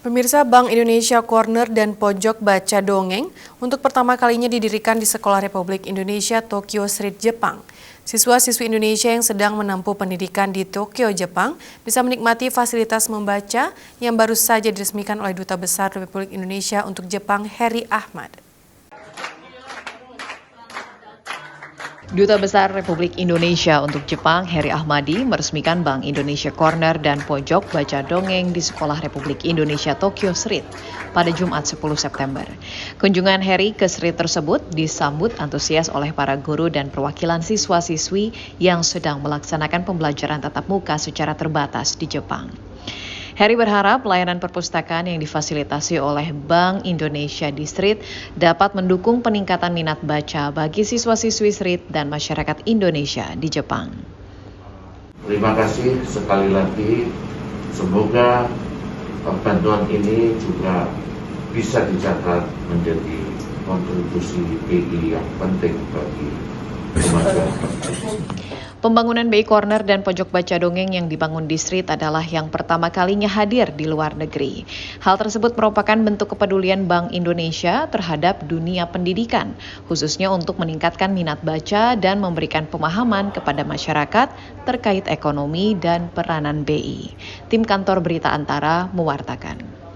Pemirsa, Bank Indonesia Corner dan Pojok Baca Dongeng untuk pertama kalinya didirikan di Sekolah Republik Indonesia Tokyo Street, Jepang. Siswa-siswi Indonesia yang sedang menempuh pendidikan di Tokyo, Jepang bisa menikmati fasilitas membaca yang baru saja diresmikan oleh Duta Besar Republik Indonesia untuk Jepang, Heri Ahmad. Duta Besar Republik Indonesia untuk Jepang, Heri Ahmadi, meresmikan Bank Indonesia Corner dan Pojok Baca Dongeng di Sekolah Republik Indonesia Tokyo Street pada Jumat 10 September. Kunjungan Heri ke Street tersebut disambut antusias oleh para guru dan perwakilan siswa-siswi yang sedang melaksanakan pembelajaran tatap muka secara terbatas di Jepang. Heri berharap layanan perpustakaan yang difasilitasi oleh Bank Indonesia di Street dapat mendukung peningkatan minat baca bagi siswa-siswi Street dan masyarakat Indonesia di Jepang. Terima kasih sekali lagi, semoga bantuan ini juga bisa dicatat menjadi kontribusi BI yang penting bagi masyarakat. Pembangunan BI Corner dan Pojok Baca Dongeng yang dibangun di Street adalah yang pertama kalinya hadir di luar negeri. Hal tersebut merupakan bentuk kepedulian Bank Indonesia terhadap dunia pendidikan, khususnya untuk meningkatkan minat baca dan memberikan pemahaman kepada masyarakat terkait ekonomi dan peranan BI. Tim Kantor Berita Antara mewartakan.